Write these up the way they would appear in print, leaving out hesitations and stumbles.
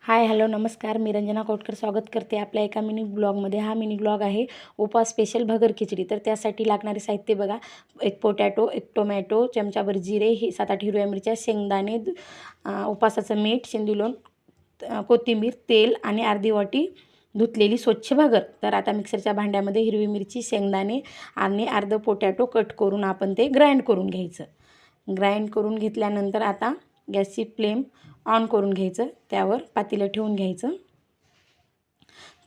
Hi hello नमस्कार, मी रंजना कोटकर स्वागत करते आपल्या एका मिनी ब्लॉगमध्ये। हा मिनी ब्लॉग आहे उपवास स्पेशल भगर खिचडी। तर त्यासाठी लागणारे साहित्य बघा, एक पोटॅटो, एक टोमॅटो, चमचाभर जिरे, 7-8 हिरव्या मिरच्या, शेंगदाणे, उपवासाचं मीठ, शेंदूलोण, कोथिंबीर, तेल आणि अर्धी वाटी धुतलेली स्वच्छ भगर। तर आता मिक्सरच्या भांड्यामध्ये हिरवी मिरची, शेंगदाणे आणि अर्धं पोटॅटो कट करून आपण ते ग्राइंड करून घ्यायचं। ग्राइंड करून घेतल्यानंतर आता गॅसची फ्लेम ऑन करून घ्यायचं, त्यावर पातेलं ठेवून घ्यायचं,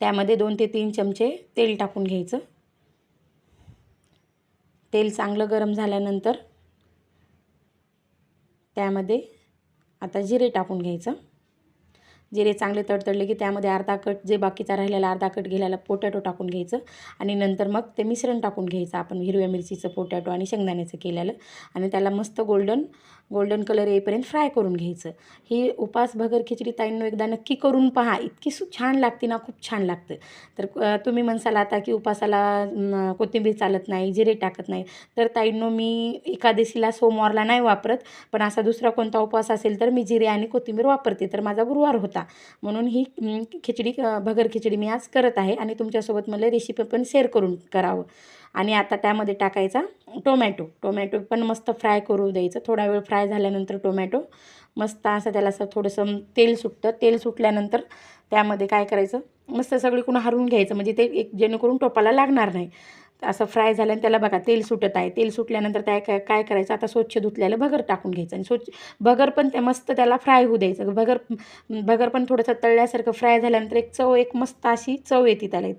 त्यामध्ये 2 ते 3 चमचे तेल टाकून घ्यायचं। तेल चांगलं गरम झाल्यानंतर त्यामध्ये आता जिरे टाकून घ्यायचं। जिरे चांगले तडतडले की त्यामध्ये अर्धा कट, जे बाकीचा राहिलेला अर्धा कट गेलेला पोटॅटो टाकून घ्यायचं आणि नंतर मग ते मिश्रण टाकून घ्यायचं, आपण हिरव्या मिरचीचं, पोटॅटो आणि शेंगदाण्याचं केलेलं, आणि त्याला मस्त गोल्डन कलर येईपर्यंत फ्राय करून घ्यायचं। ही उपवास भगर खिचडी ताईंनो एकदा नक्की करून पहा, इतकी छान लागते ना, खूप छान लागतं। तर तुम्ही म्हणसाल आता की उपवासाला कोथिंबीर चालत नाही, जिरे टाकत नाही, तर ताईंनो मी एकादशीला, सोमवारला नाही वापरत, पण असा दुसरा कोणता उपवास असेल तर मी जिरे आणि कोथिंबीर वापरते। तर माझा गुरुवार होता म्हणून ही खिचडी, भगर खिचडी मी आज करत आहे आणि तुमच्यासोबत मला रेसिपी पण शेअर करावं। आणि आता त्यामध्ये टाकायचा टोमॅटो पण मस्त फ्राय करू द्यायचं। थोडा वेळ फ्राय झाल्यानंतर टोमॅटो मस्त असं त्याला असं थोडंसं तेल सुटतं। तेल सुटल्यानंतर त्यामध्ये काय करायचं, मस्त सगळीकडून हलवून घ्यायचं, म्हणजे ते एक जेणेकरून टोपाला लागणार नाही। असं फ्राय झाल्यानं त्याला बघा तेल सुटत आहे। तेल सुटल्यानंतर काय करायचं, आता स्वच्छ धुतलेलं भगर टाकून घ्यायचं आणि भगर पण त्या मस्त त्याला फ्राय होऊ द्यायचं। भगर पण थोडंसं तळल्यासारखं फ्राय झाल्यानंतर एक मस्त अशी चव येते त्याला,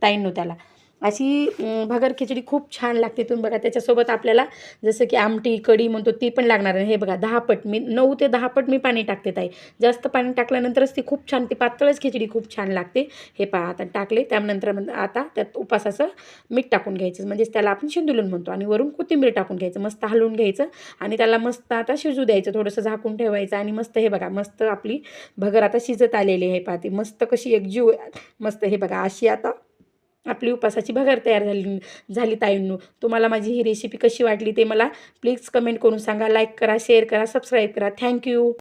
ताईंनो त्याला अशी भगर खिचडी खूप छान लागते। तुम्ही बघा, त्याच्यासोबत आपल्याला जसं की आमटी, कढी म्हणतो ती पण लागणार आहे। हे बघा 10 पट, मी 9 ते 10 पट मी पाणी टाकते ताई, जास्त पाणी टाकल्यानंतरच ती खूप छान, ती पातळच खिचडी खूप छान लागते। हे पहा आता टाकले, त्यानंतर आता त्यात उपासाचं मीठ टाकून घ्यायचं, म्हणजेच त्याला आपण शेंदूलोण म्हणतो, आणि वरून कोथिंबीर टाकून घ्यायचं, मस्त हलवून घ्यायचं आणि त्याला मस्त आता शिजू द्यायचं, थोडंसं झाकून ठेवायचं। आणि मस्त हे बघा, मस्त आपली भगर आता शिजत आलेली आहे, पहा ती मस्त कशी एकजीव, मस्त हे बघा अशी आता आपली उपासाची भगर तयार झाली ताईंनो। तुम्हाला माझी ही रेसिपी कशी वाटली ते मला प्लीज कमेंट करून सांगा, लाईक करा, शेअर करा, सबस्क्राईब करा। थँक्यू।